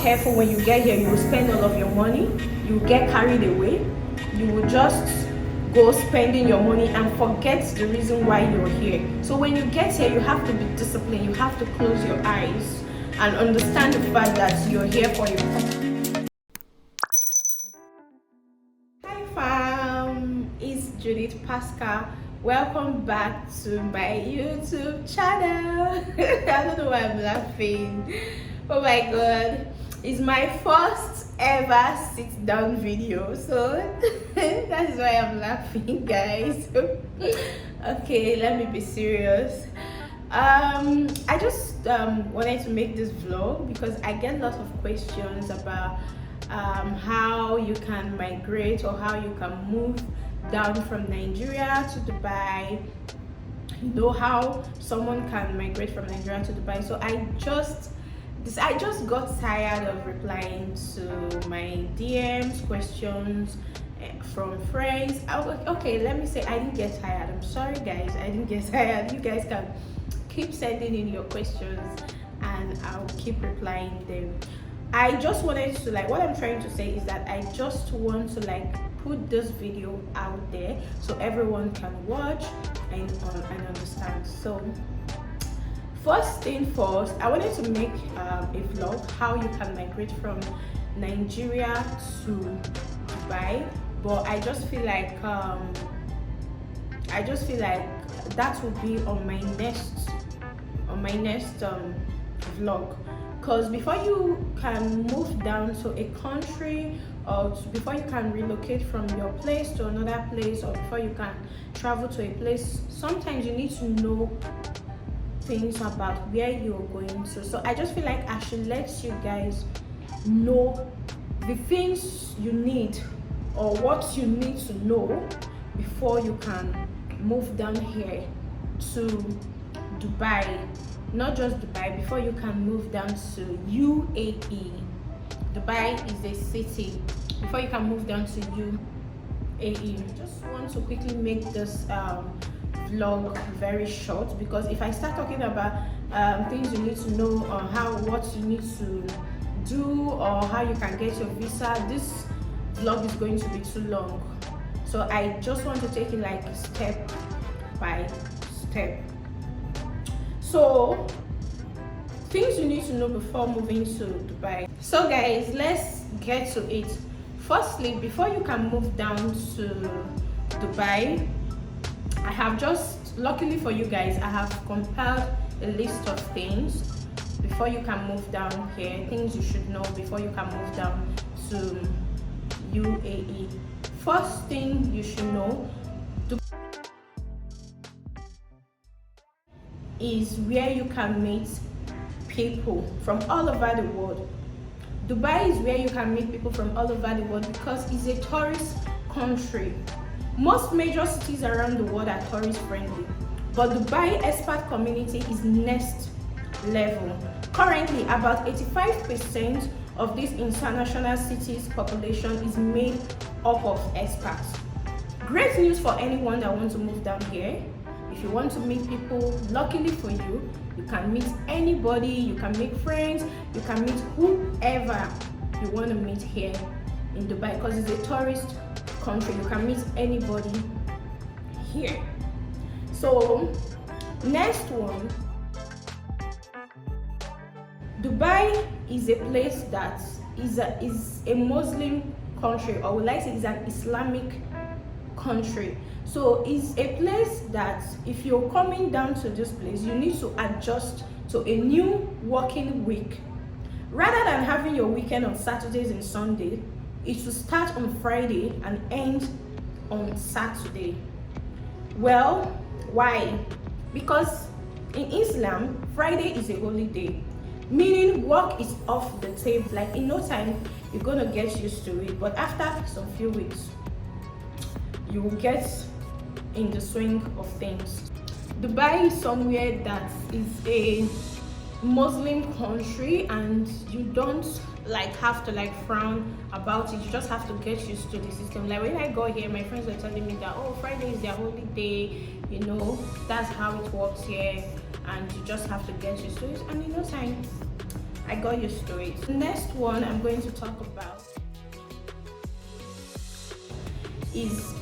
careful when you get here, you will spend all of your money, you will get carried away, you will just go spending your money and forget the reason why you're here. So when you get here, you have to be disciplined, you have to close your eyes and understand the fact that you're here for your purpose. Hi fam, it's Judith Pascal. Welcome back to my YouTube channel. I don't know why I'm laughing. Oh my god, it's my first ever sit down video, so that is why I'm laughing, guys. Okay, let me be serious. I just wanted to make this vlog because I get lots of questions about how you can migrate or how you can move down from Nigeria to Dubai. You know how someone can migrate from Nigeria to Dubai. So I just got tired of replying to my DMs, questions from friends. Okay, let me say I didn't get tired. I'm sorry guys, I didn't get tired. You guys can keep sending in your questions and I'll keep replying them. I just wanted to, like, what I'm trying to say is that I just want to put this video out there so everyone can watch and understand. So first thing first, I wanted to make a vlog how you can migrate from Nigeria to Dubai, but I just feel like that will be on my next vlog, because before you can move down to a country or before you can relocate from your place to another place, or before you can travel to a place, sometimes you need to know things about where you're going to. So I just feel like I should let you guys know the things you need or what you need to know before you can move down here to Dubai. Not just Dubai, before you can move down to UAE. Dubai is a city. Before you can move down to UAE. I just want to quickly make this vlog very short, because if I start talking about things you need to know, or what you need to do, or how you can get your visa, this vlog is going to be too long. So I just want to take it like step by step. So things you need to know before moving to Dubai. So guys, let's get to it. Firstly, before you can move down to Dubai, I have just, luckily for you guys, I have compiled a list of things before you can move down here, things you should know before you can move down to UAE. First thing you should know is where you can meet people from all over the world. Dubai is where you can meet people from all over the world because it's a tourist country. Most major cities around the world are tourist friendly, but Dubai expat community is next level. Currently, about 85% of this international city's population is made up of expats. Great news for anyone that wants to move down here. If you want to meet people, luckily for you, you can meet anybody, you can make friends, you can meet whoever you want to meet here in Dubai, because it's a tourist country. You can meet anybody here. So next one, Dubai is a place that is a Muslim country, or would like to say is an Islamic country. So it's a place that if you're coming down to this place, you need to adjust to a new working week. Rather than having your weekend on Saturdays and Sunday, it should start on Friday and end on Saturday. Well, why? Because in Islam, Friday is a holy day, meaning work is off the table. Like in no time, you're gonna get used to it, but after some few weeks, you will get in the swing of things. Dubai is somewhere that is a Muslim country, and you don't have to frown about it. You just have to get used to the system. Like when I got here, my friends were telling me that, oh, Friday is their holy day, you know, that's how it works here, and you just have to get used to it, and in no time I got used to it. The next one I'm going to talk about is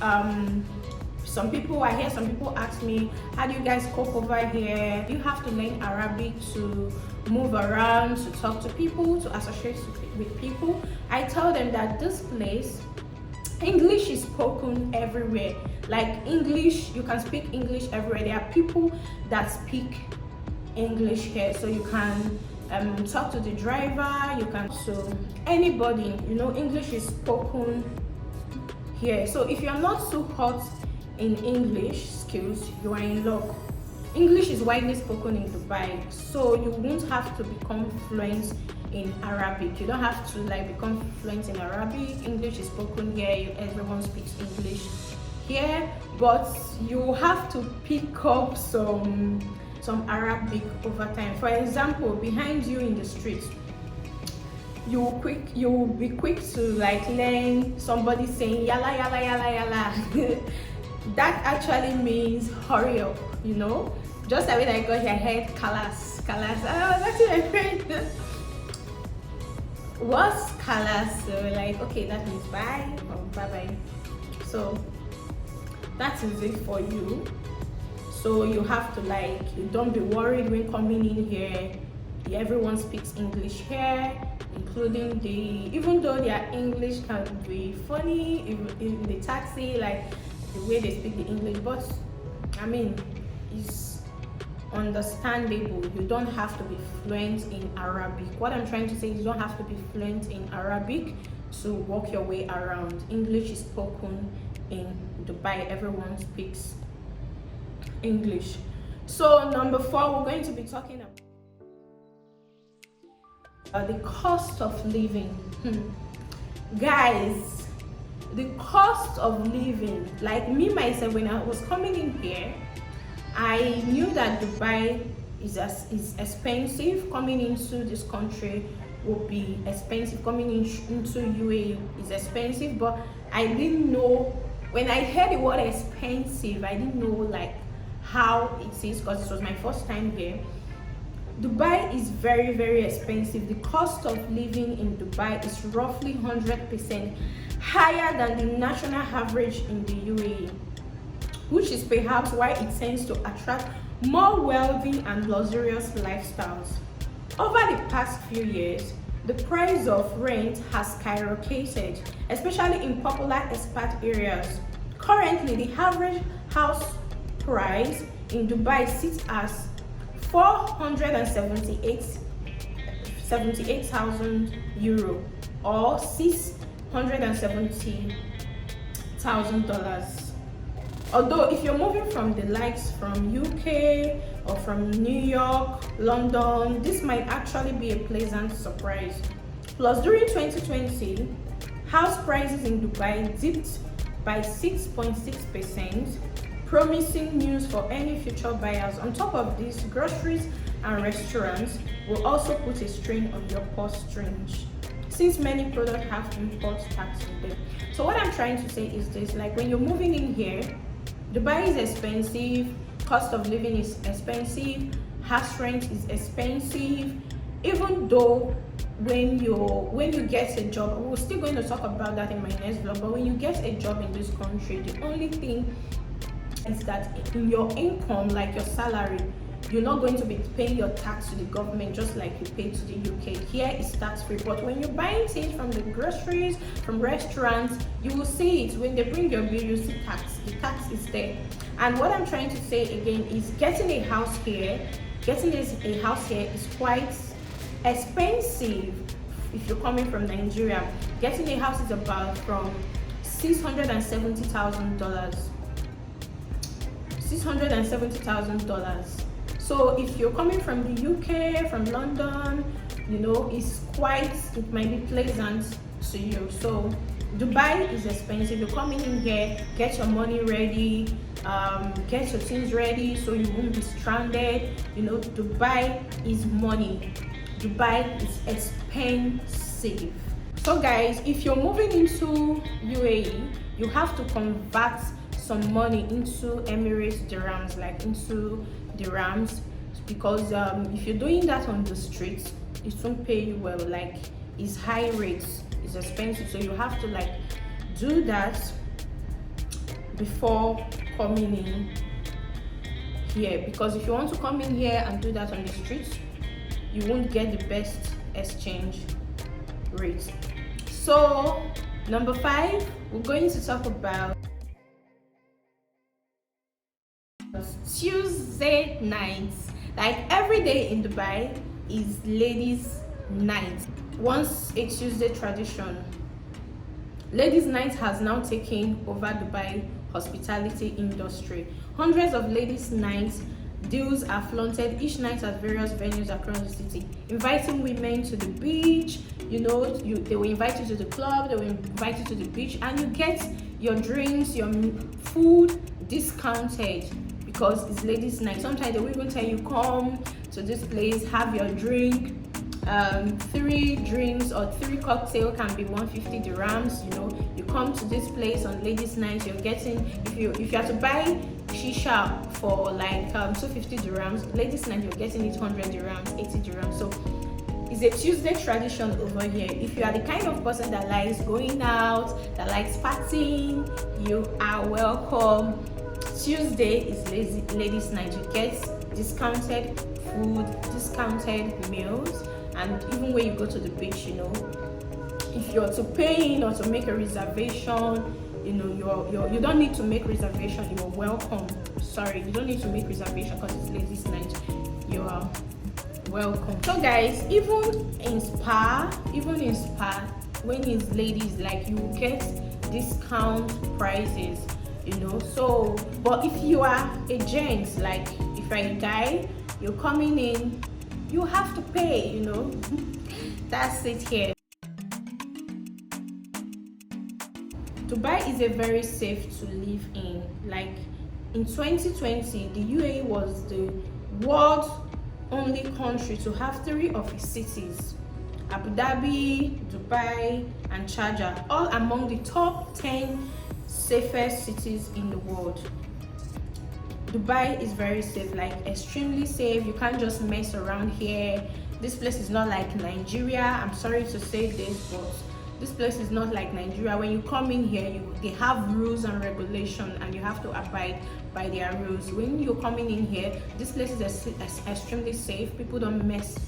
some people ask me, how do you guys cope over here? You have to learn Arabic to move around, to talk to people, to associate with people. I tell them that this place, English is spoken everywhere. Like English, you can speak English everywhere. There are people that speak English here, so you can talk to the driver, you can, so anybody, you know, English is spoken here. So if you're not so hot in English skills, you are in luck. English is widely spoken in Dubai, so you won't have to become fluent in Arabic. You don't have to like become fluent in Arabic. English is spoken here, everyone speaks English here, but you have to pick up some Arabic over time. For example, behind you in the street, you'll be quick to like learn somebody saying yalla yalla yalla yalla. That actually means hurry up, you know. Just like when I got here, I heard kalas. Oh, that's my friend. What's kalas? So like, okay, that means bye or bye bye. So that is it for you. So you have to like, don't be worried when coming in here. Everyone speaks English here, including even though their English can be funny in the taxi, like the way they speak the English, but I mean, it's understandable. You don't have to be fluent in Arabic. What I'm trying to say is you don't have to be fluent in Arabic to walk your way around. English is spoken in Dubai. Everyone speaks English. So number 4, we're going to be talking about the cost of living. Guys, the cost of living, like me myself, when I was coming in here, I knew that Dubai is expensive. Coming into this country will be expensive. Coming into UAE is expensive, but I didn't know, when I heard the word expensive, I didn't know like how it is, because it was my first time here. Dubai is very, very expensive. The cost of living in Dubai is roughly 100% higher than the national average in the UAE, which is perhaps why it tends to attract more wealthy and luxurious lifestyles. Over the past few years, the price of rent has skyrocketed, especially in popular expat areas. Currently, the average house price in Dubai sits as 478,000 euro or $670,000. Although if you're moving from the likes from UK or from New York, London, this might actually be a pleasant surprise. Plus, during 2020, house prices in Dubai dipped by 6.6%, promising news for any future buyers. On top of this, groceries and restaurants will also put a strain on your purse strings, since many products have import tax in them. So what I'm trying to say is this, like when you're moving in here, Dubai is expensive, cost of living is expensive, house rent is expensive. Even though when you get a job, we're still going to talk about that in my next vlog, but when you get a job in this country, the only thing is that in your income, like your salary, you're not going to be paying your tax to the government just like you pay to the UK. Here is tax free, but when you're buying things from the groceries, from restaurants, you will see it. When they bring your bill, you see tax. The tax is there. And what I'm trying to say again is getting a house here is quite expensive. If you're coming from Nigeria, getting a house is about from $670,000. So if you're coming from the UK, from London, you know, it might be pleasant to you. So Dubai is expensive. You're coming in here, get your money ready, get your things ready so you won't be stranded. You know, Dubai is money. Dubai is expensive. So guys, if you're moving into UAE, you have to convert some money into Emirati dirhams, like into dirhams, because if you're doing that on the streets, it won't pay you well. Like, it's high rates, it's expensive, so you have to like do that before coming in here, because if you want to come in here and do that on the streets, you won't get the best exchange rate. So number 5, we're going to talk about Tuesday nights. Like, every day in Dubai is ladies night. Once a Tuesday tradition, ladies night has now taken over Dubai hospitality industry. Hundreds of ladies nights deals are flaunted each night at various venues across the city, inviting women to the beach. They will invite you to the club, they will invite you to the beach, and you get your drinks, your food discounted because it's ladies night. Sometimes they will even tell you, come to this place, have your drink. 3 drinks or 3 cocktail can be 150 dirhams. You come to this place on ladies night, you're getting, if you have to buy shisha for like 250 dirhams, ladies night you're getting it 100 dirhams, 80 dirhams. So it's a Tuesday tradition over here. If you are the kind of person that likes going out, that likes partying, you are welcome. Tuesday is ladies night. You get discounted food, discounted meals, and even when you go to the beach, if you're to pay in or to make a reservation, you don't need to make reservation. You're welcome. Sorry, you don't need to make reservation because it's ladies night. You are welcome. So guys, even in spa, when it's ladies, like, you will get discount prices. So, but if you are a gent, like if you're a guy, you're coming in, you have to pay. That's it here. Dubai is a very safe to live in. Like, in 2020, the UAE was the world's only country to have 3 of its cities, Abu Dhabi, Dubai, and Sharjah, all among the top 10 safest cities in the world. Dubai is very safe, like extremely safe. You can't just mess around here. This place is not like Nigeria. I'm sorry to say this, but this place is not like Nigeria. When you come in here, they have rules and regulations, and you have to abide by their rules. When you're coming in here, this place is extremely safe. People don't mess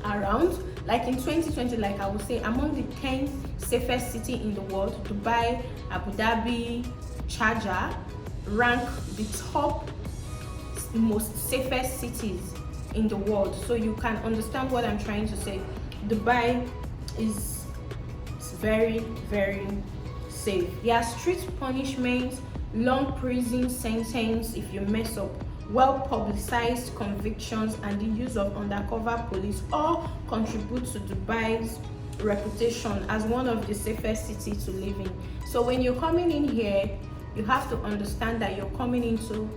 around. Like in 2020, like I would say, among the 10 safest city in the world, Dubai, Abu Dhabi, Sharjah rank the top most safest cities in the world. So you can understand what I'm trying to say. Dubai is very, very safe. There are strict punishments, long prison sentence if you mess up, well-publicized convictions, and the use of undercover police all contribute to Dubai's reputation as one of the safest cities to live in. So when you're coming in here, you have to understand that you're coming into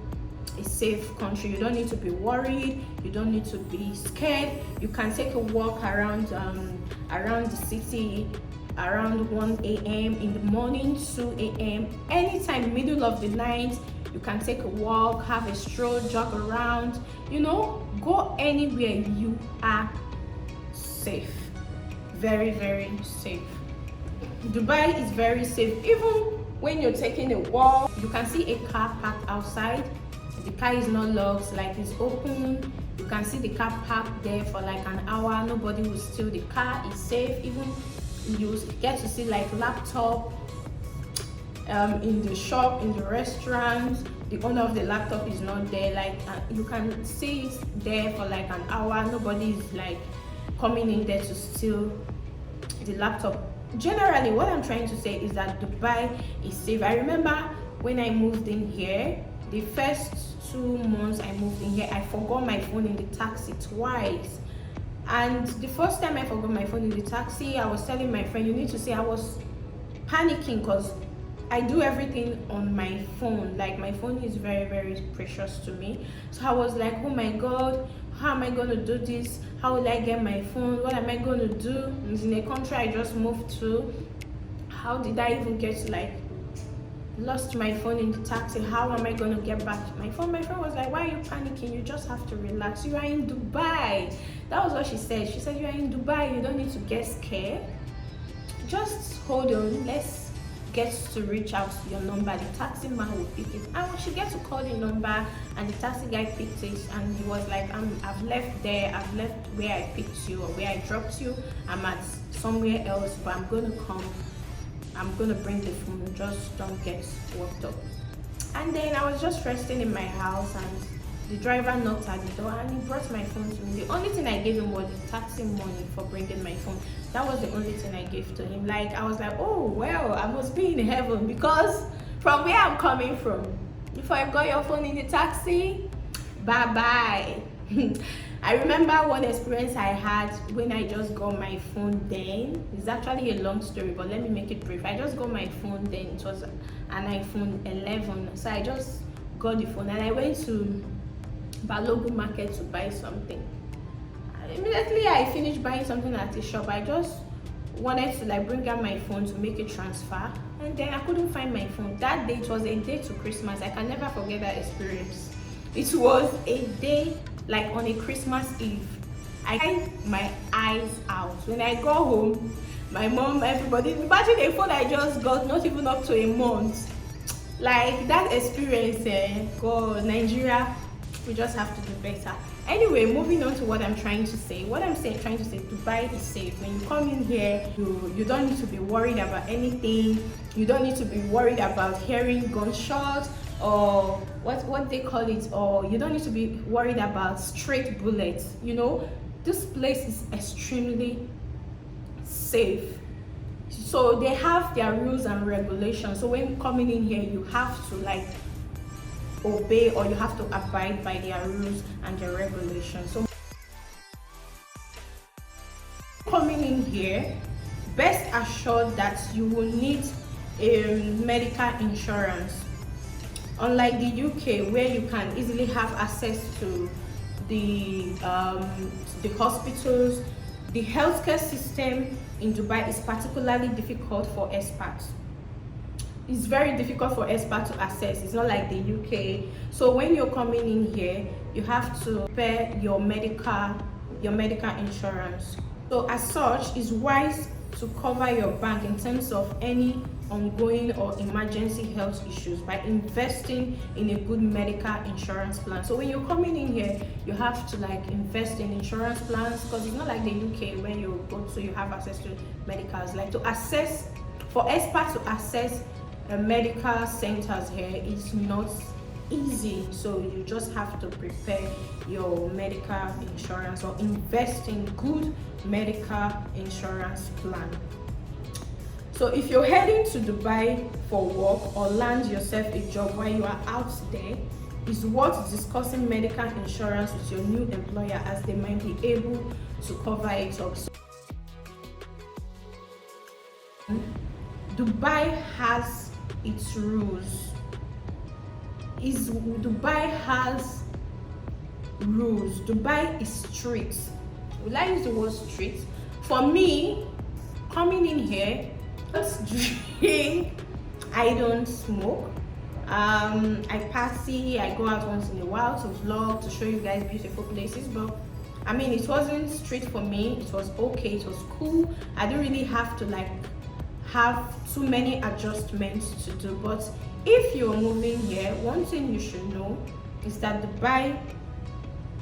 a safe country. You don't need to be worried, you don't need to be scared. You can take a walk around the city around 1 a.m. in the morning, 2 a.m. anytime, middle of the night. You can take a walk, have a stroll, jog around, go anywhere. You are safe. Very, very safe. Dubai is very safe. Even when you're taking a walk, you can see a car parked outside. The car is not locked, like it's open. You can see the car parked there for like an hour. Nobody will steal the car. It's safe. Even you get to see like laptop in the shop, in the restaurant. The owner of the laptop is not there. Like you can see it there for like an hour. Nobody is like coming in there to steal the laptop. Generally, what I'm trying to say is that Dubai is safe. I remember when I moved in here, the first 2 months I moved in here, I forgot my phone in the taxi twice. And the first time I forgot my phone in the taxi, I was telling my friend, you need to say, I was panicking because I do everything on my phone. Like, my phone is very, very precious to me. So I was like, oh my God, how am I going to do this? How will I get my phone? What am I going to do? It's in a country I just moved to. How did I even get to like lost my phone in the taxi. How am I going to get back to my phone? My friend was like, why are you panicking? You just have to relax. You are in Dubai. That was what she said. She said, you are in Dubai. You don't need to get scared. Just hold on. Let's get to reach out to your number. The taxi man will pick it. And she gets to call the number, and the taxi guy picked it, and he was like, I've left there. I've left where I picked you or where I dropped you. I'm at somewhere else, but I'm going to come. I'm gonna bring the phone, just don't get worked up. And then I was just resting in my house, and the driver knocked at the door and he brought my phone to me. The only thing I gave him was the taxi money for bringing my phone. That was the only thing I gave to him. Like, I was like, oh well, I must be in heaven, because from where I'm coming from, if I got your phone in the taxi, bye bye. I remember one experience I had when I just got my phone then. It's actually a long story, but let me make it brief. I just got my phone then. It was an iPhone 11. So I just got the phone and I went to Balogu market to buy something. Immediately I finished buying something at the shop, I just wanted to like bring out my phone to make a transfer, and then I couldn't find my phone. That day, it was a day to Christmas. I can never forget that experience. It was a day like on a Christmas Eve. I cried my eyes out. When I got home, my mom, everybody, imagine a phone I just got, not even up to a month. Like that experience, God, Nigeria, we just have to do better. Anyway, moving on to what I'm trying to say. Trying to say, Dubai is safe. When you come in here, you don't need to be worried about anything. You don't need to be worried about hearing gunshots or what they call it, or you don't need to be worried about straight bullets. You know, this place is extremely safe. So they have their rules and regulations. So when coming in here, you have to like obey, or you have to abide by their rules and their regulations. So coming in here, best assured that you will need a medical insurance. Unlike the UK, where you can easily have access to the hospitals, the healthcare system in Dubai is particularly difficult for expats. It's very difficult for expats to access. It's not like the UK. So when you're coming in here, you have to pay your medical insurance. So as such, it's wise to cover your bank in terms of any ongoing or emergency health issues by investing in a good medical insurance plan. So when you're coming in here, you have to like invest in insurance plans, because it's not like the UK where you go to, you have access to medicals. Like to access, for expats to access medical centers here is not easy. So you just have to prepare your medical insurance or invest in good medical insurance plan. So if you're heading to Dubai for work or land yourself a job while you are out there, it's worth discussing medical insurance with your new employer, as they might be able to cover it up. So Dubai has its rules. Dubai has rules. Dubai is strict. Will I use the word strict? For me, coming in here, I don't drink, I don't smoke, I party, I go out once in a while to vlog, to show you guys beautiful places. But I mean, it wasn't strict for me. It was okay, it was cool. I didn't really have to like have too many adjustments to do. But if you're moving here, one thing you should know is that Dubai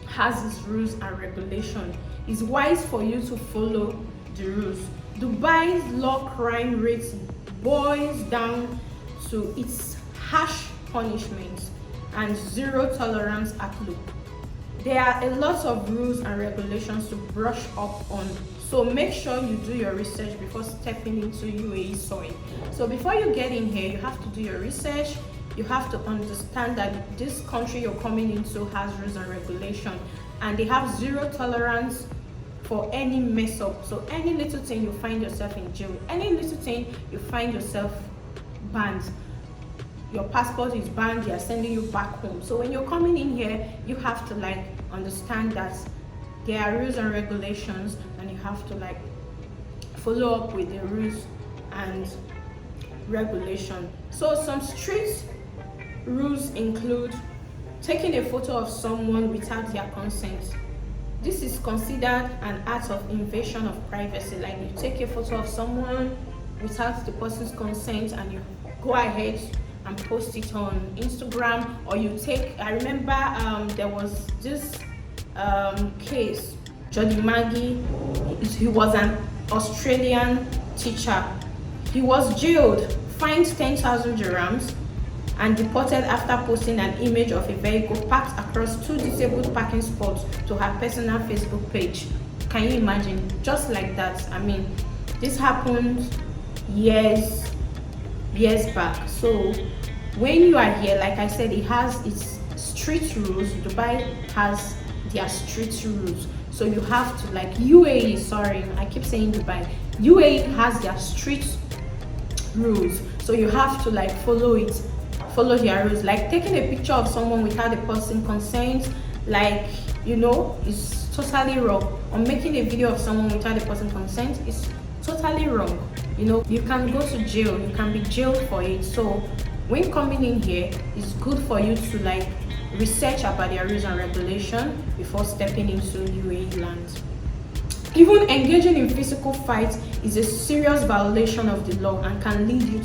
has its rules and regulations. It's wise for you to follow the rules. Dubai's law crime rate boils down to its harsh punishments and zero tolerance at look. There are a lot of rules and regulations to brush up on. So make sure you do your research before stepping into UAE soil. So before you get in here, you have to do your research. You have to understand that this country you're coming into has rules and regulations, and they have zero tolerance for any mess up. So any little thing you find yourself in jail, any little thing you find yourself banned, your passport is banned, they are sending you back home. So when you're coming in here, you have to like understand that there are rules and regulations, and you have to like follow up with the rules and regulation. So some street rules include taking a photo of someone without their consent. This is considered an act of invasion of privacy. Like you take a photo of someone without the person's consent and you go ahead and post it on Instagram, or you take, I remember there was this case, Jody Maggie. He was an Australian teacher. He was jailed, fined 10,000 dirhams, and deported after posting an image of a vehicle parked across 2 disabled parking spots to her personal Facebook page. Can you imagine? Just like that. I mean, this happened years back. So when you are here, like I said, it has its street rules. Dubai has their street rules. So you have to, like UAE, sorry, I keep saying Dubai. UAE has their street rules. So you have to like follow their rules. Like taking a picture of someone without the person consent, like, you know, is totally wrong. Or making a video of someone without the person consent is totally wrong. You know, you can go to jail, you can be jailed for it. So when coming in here, it's good for you to like research about their rules and regulation before stepping into UAE land. Even engaging in physical fights is a serious violation of the law and can lead you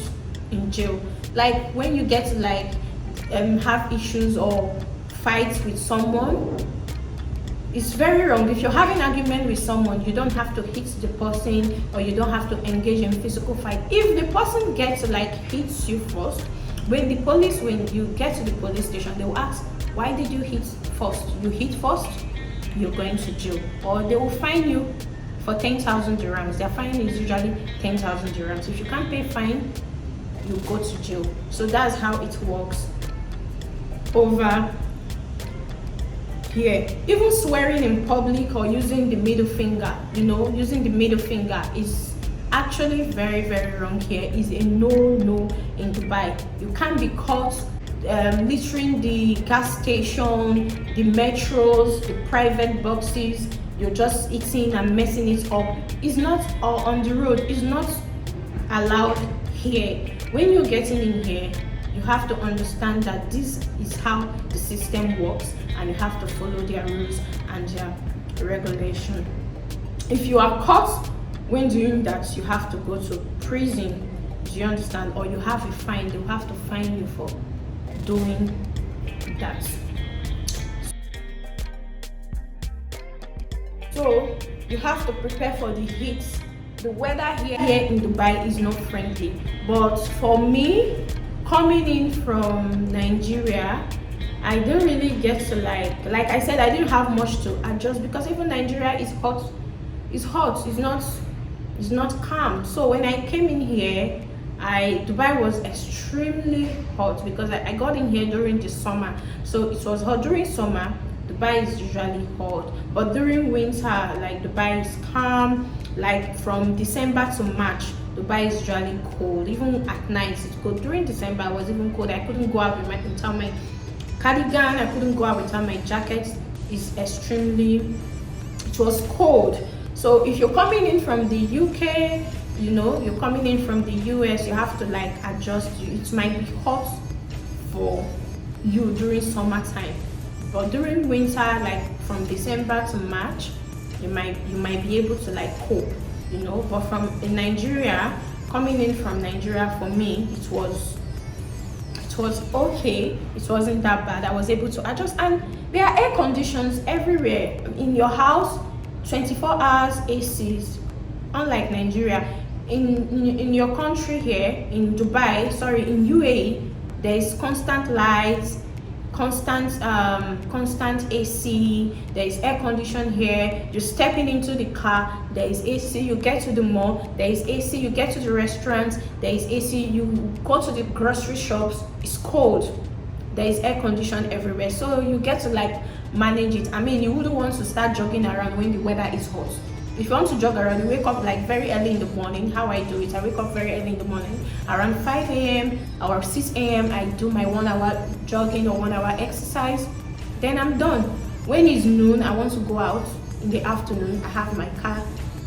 in jail. Like when you get to like have issues or fights with someone, it's very wrong. If you're having an argument with someone, you don't have to hit the person, or you don't have to engage in physical fight. If the person gets to like hits you first, when you get to the police station, they will ask, why did you hit first? You hit first, you're going to jail. Or they will fine you for 10,000 dirhams. Their fine is usually 10,000 dirhams. If you can't pay fine, you go to jail. So that's how it works over here. Even swearing in public or using the middle finger, you know, using the middle finger is actually very, very wrong here. Is a no in Dubai. You can't be caught littering the gas station, the metros, the private boxes. You're just eating and messing it up. It's not, or on the road, it's not allowed here. When you're getting in here, you have to understand that this is how the system works, and you have to follow their rules and their regulation. If you are caught when doing that, you have to go to prison. Do you understand? Or you have a fine. They'll have to fine you for doing that. So you have to prepare for the heat. The weather here in Dubai is not friendly, but for me, coming in from Nigeria, I don't really get to like I said, I didn't have much to adjust, because even Nigeria is hot. It's hot. It's not calm. So when I came in here, Dubai was extremely hot, because I got in here during the summer. So it was hot during summer. Dubai is usually hot, but during winter, like Dubai is calm. Like from December to March, Dubai is usually cold. Even at night it's cold. During December, I was even cold. I couldn't go out without my cardigan. I couldn't go out without my jacket. It was cold. So if you're coming in from the UK, you know, you're coming in from the US, you have to like adjust. It might be hot for you during summertime, but during winter, like from December to March, you might be able to like cope, you know. But in Nigeria, coming in from Nigeria, for me, it was okay. It wasn't that bad. I was able to adjust, and there are air conditions everywhere in your house, 24 hours ACs. Unlike Nigeria, in your country here, in Dubai, sorry, in UAE, there is constant lights, constant AC. There is air condition here. You're stepping into the car, there is AC. You get to the mall, there is AC. You get to the restaurants, there is AC. You go to the grocery shops, it's cold, there is air condition everywhere. So you get to like manage it. I mean, you wouldn't want to start jogging around when the weather is hot. If you want to jog around, you wake up like very early in the morning. How I do it, I wake up very early in the morning, around 5 a.m. or 6 a.m. I do my 1 hour jogging or 1 hour exercise, then I'm done. When it's noon, I want to go out in the afternoon. I have my car,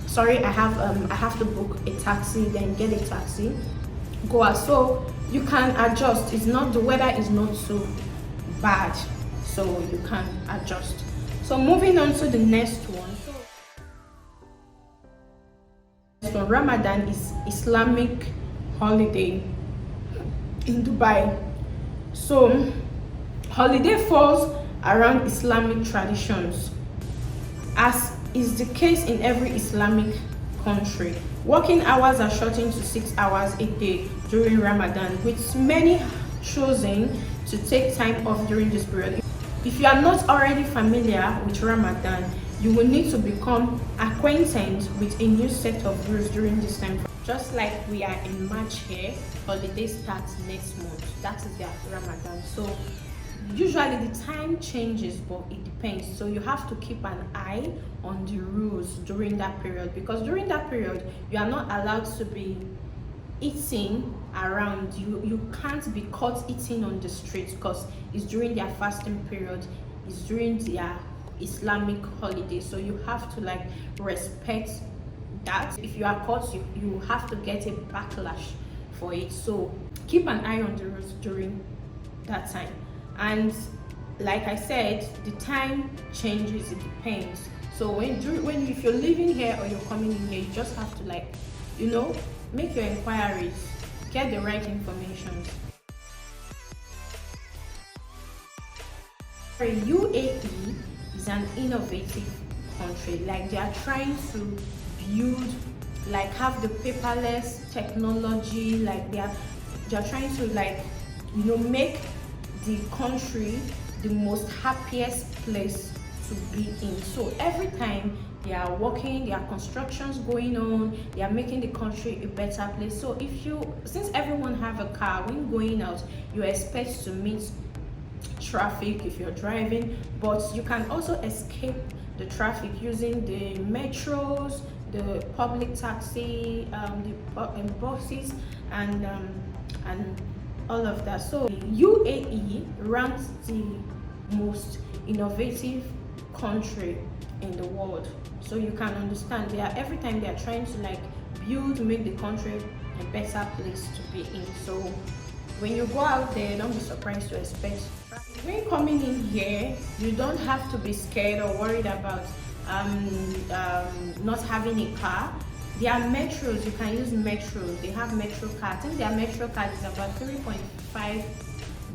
sorry, I have to book a taxi, then get a taxi. go out. So you can adjust. It's not, the weather is not so bad, so you can adjust. So moving on to the next one. So Ramadan is Islamic holiday in Dubai. So holiday falls around Islamic traditions, as is the case in every Islamic country. Working hours are shortened to 6 hours a day during Ramadan, with many choosing to take time off during this period. If you are not already familiar with Ramadan, you will need to become acquainted with a new set of rules during this time. Just like we are in March here, holiday starts next month. That is their Ramadan. So usually the time changes, but it depends. So you have to keep an eye on the rules during that period, because during that period you are not allowed to be eating around. You can't be caught eating on the streets, because it's during their fasting period, it's during their Islamic holiday. So you have to like respect that. If you are caught, you have to get a backlash for it. So keep an eye on the rules during that time. And like I said, the time changes, it depends. So if you're living here or you're coming in here, you just have to like, make your inquiries, get the right information. UAE is an innovative country. Like, they are trying to build, like, have the paperless technology. Like they are trying to like, make the country the most happiest place to be in. So every time they are working, there are constructions going on, they are making the country a better place. So since everyone have a car, when going out, you expect to meet traffic if you're driving, but you can also escape the traffic using the metros, the public taxi, the buses, and all of that. So UAE ranks the most innovative country in the world. So you can understand, every time they are trying to like make the country a better place to be in. So when you go out there, don't be surprised to expect traffic. When coming in here, you don't have to be scared or worried about not having a car. There are metros, you can use metros. They have metro card. I think their metro card is about 3.5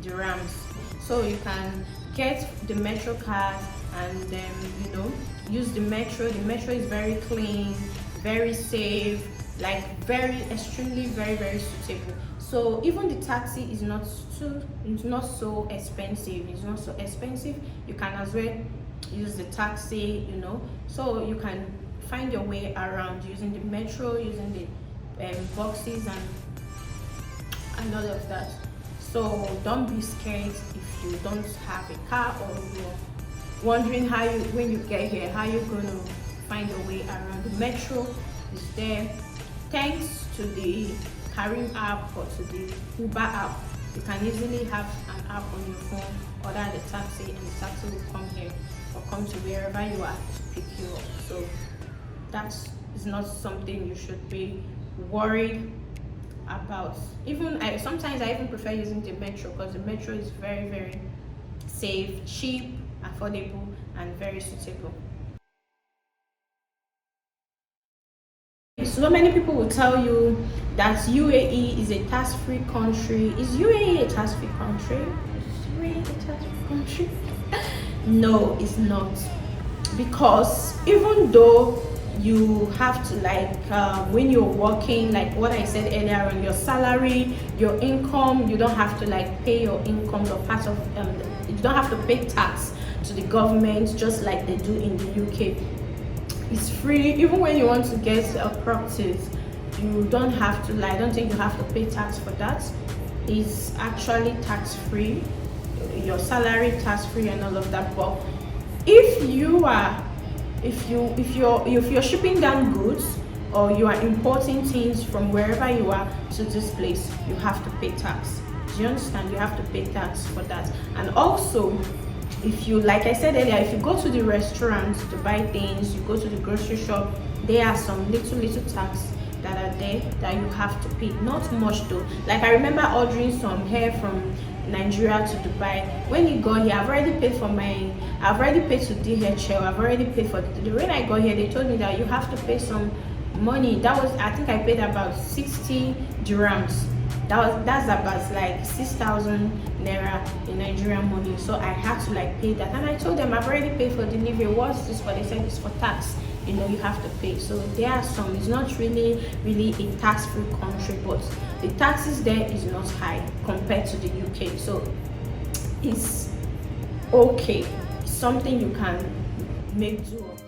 dirhams. So you can get the metro card and then use the metro. The metro is very clean, very safe, like extremely very suitable. So even the taxi is not so expensive. It's not so expensive. You can as well use the taxi, so you can find your way around using the metro, using the boxes and all of that. So don't be scared if you don't have a car, or you're wondering when you get here, how you're going to find your way around. The metro is there. Thanks to the Karim app or to the Uber app, you can easily have an app on your phone, order the taxi, and the taxi will come here or come to wherever you are to pick you up. So that is not something you should be worried about. Sometimes I even prefer using the metro, because the metro is very safe, cheap, affordable, and very suitable. So many people will tell you that UAE is a tax-free country. Is UAE a tax-free country? Is UAE a tax-free country? No, it's not. Because even though you have to when you're working, like what I said earlier, on your salary, your income, you don't have to pay your income or part of you don't have to pay tax to the government just like they do in the UK. It's free. Even when you want to get properties, you don't have to I don't think you have to pay tax for that. It's actually tax free, your salary tax free and all of that. But if you're shipping down goods, or you are importing things from wherever you are to this place, you have to pay tax. Do you understand? You have to pay tax for that. And also, if you, like I said earlier, if you go to the restaurants to buy things, you go to the grocery shop, there are some little tax that are there that you have to pay. Not much though. Like I remember ordering some hair from Nigeria to Dubai. When it got here, I've already paid to DHL, I've already paid for the when I got here, they told me that you have to pay some money. That was, I think I paid about 60 dirhams. That's about like 6,000 naira in Nigerian money. So I had to like pay that, and I told them I've already paid for delivery. What's this for? They said it's for tax. You know, you have to pay. So there are some, it's not really a tax-free country, but the taxes there is not high compared to the UK. So it's okay. It's something you can make do of.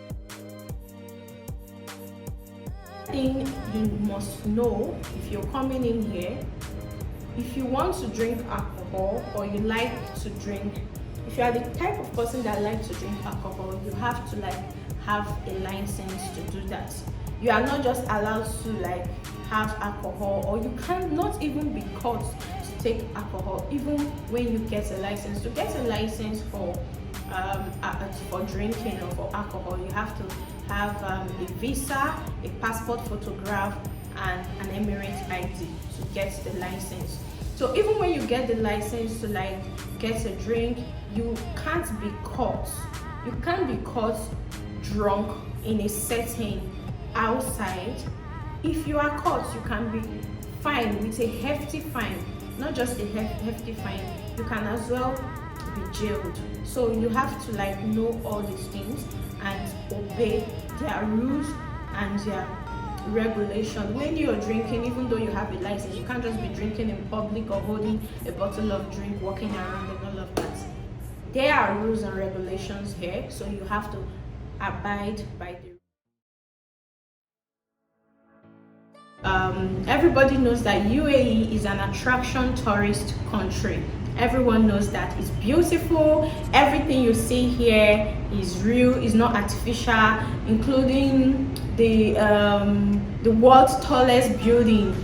Thing you must know if you're coming in here, if you want to drink alcohol or you like to drink, if you are the type of person that likes to drink alcohol, you have to like have a license to do that. You are not just allowed to like have alcohol, or you cannot even be caught to take alcohol even when you get a license. To get a license for drinking or for alcohol, you have to have a visa, a passport photograph, and an Emirati ID to get the license. So even when you get the license to like get a drink, you can't be caught. You can't be caught drunk in a setting outside. If you are caught, you can be fined with a hefty fine. Not just a hefty fine, you can as well be jailed. So you have to like know all these things and obey their rules and their regulation. When you're drinking, even though you have a license, you can't just be drinking in public or holding a bottle of drink, walking around and all of that. There are rules and regulations here, so you have to abide by the everybody knows that UAE is an attraction tourist country. Everyone knows that it's beautiful. Everything you see here is real, is not artificial, including the world's tallest building,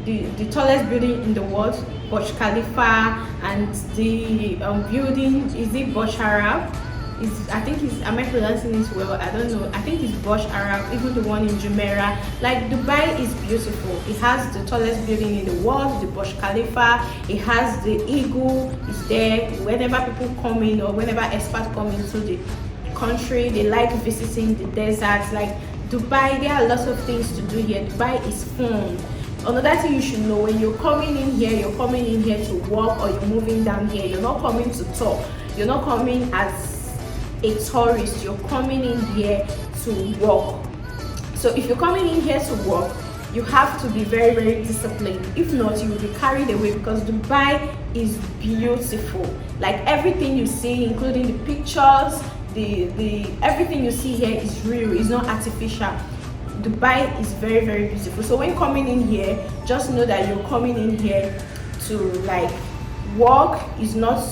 the tallest building in the world, Burj Khalifa, and the building, is it Burj Arab? I think it's, am I pronouncing it well? I don't know. I think it's Burj Arab, even the one in Jumeirah. Like, Dubai is beautiful. It has the tallest building in the world, the Burj Khalifa. It has the eagle. It's there. Whenever people come in, or whenever expats come into the country, they like visiting the deserts. Like Dubai, there are lots of things to do here. Dubai is fun. Another thing you should know, when you're coming in here, you're coming in here to work, or you're moving down here, you're not coming to talk. You're not coming as a tourist, you're coming in here to work. So if you're coming in here to work, you have to be very, very disciplined. If not, you will be carried away, because Dubai is beautiful. Like, everything you see, including the pictures, the everything you see here is real, it's not artificial. Dubai is very, very beautiful. So when coming in here, just know that you're coming in here to like work. Is not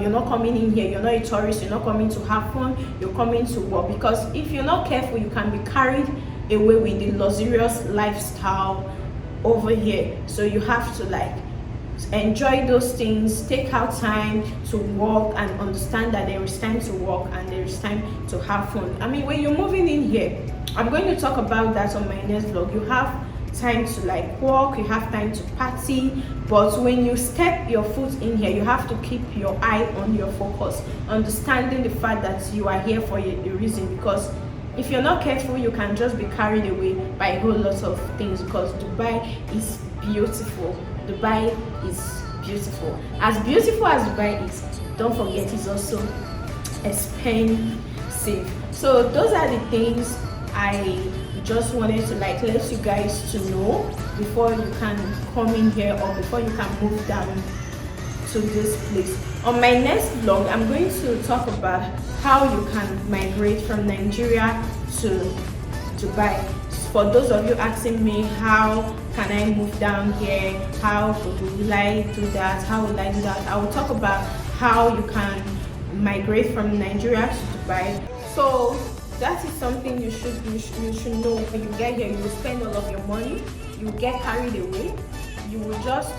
you're not coming in here, you're not a tourist, you're not coming to have fun, you're coming to work. Because if you're not careful, you can be carried away with the luxurious lifestyle over here. So you have to like enjoy those things, take out time to work, and understand that there is time to work and there is time to have fun. I mean, when you're moving in here, I'm going to talk about that on my next vlog. You have time to like walk, you have time to party, but when you step your foot in here, you have to keep your eye on your focus, understanding the fact that you are here for a reason. Because if you're not careful, you can just be carried away by a whole lot of things. Because Dubai is beautiful. Dubai is beautiful. As Dubai is, don't forget, it's also expensive. So those are the things I just wanted to like let you guys to know before you can come in here, or before you can move down to this place. On my next vlog, I'm going to talk about how you can migrate from Nigeria to Dubai. For those of you asking me, how can I move down here, how will I do that, how will I do that, I will talk about how you can migrate from Nigeria to Dubai. So that is something you should know. When you get here, you will spend all of your money, you will get carried away, you will just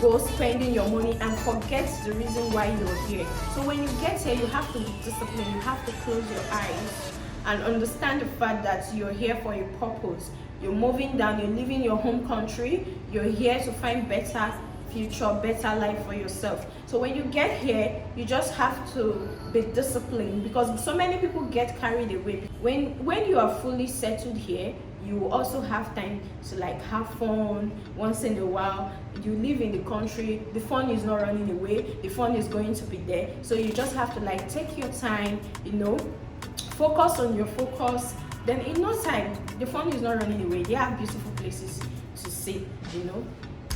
go spending your money and forget the reason why you're here. So when you get here, you have to be disciplined, you have to close your eyes and understand the fact that you're here for a purpose. You're moving down, you're leaving your home country, you're here to find better future, better life for yourself. So when you get here, you just have to be disciplined, because so many people get carried away. When you are fully settled here, you also have time to like have fun once in a while. You live in the country, the fun is not running away, the fun is going to be there. So you just have to like take your time, you know, focus on your focus. Then in no time, the fun is not running away. They have beautiful places to see, you know.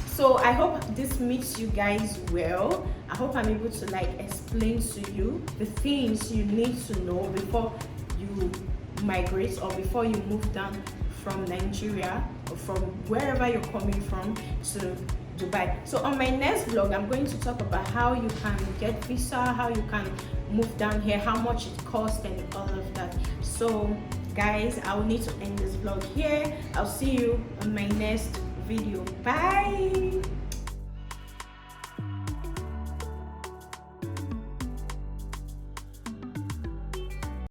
So I hope this meets you guys well. I hope I'm able to like explain to you the things you need to know before you migrate or before you move down from Nigeria or from wherever you're coming from to Dubai. So on my next vlog, I'm going to talk about how you can get visa, how you can move down here, how much it costs, and all of that. So guys, I will need to end this vlog here. I'll see you on my next video. Bye.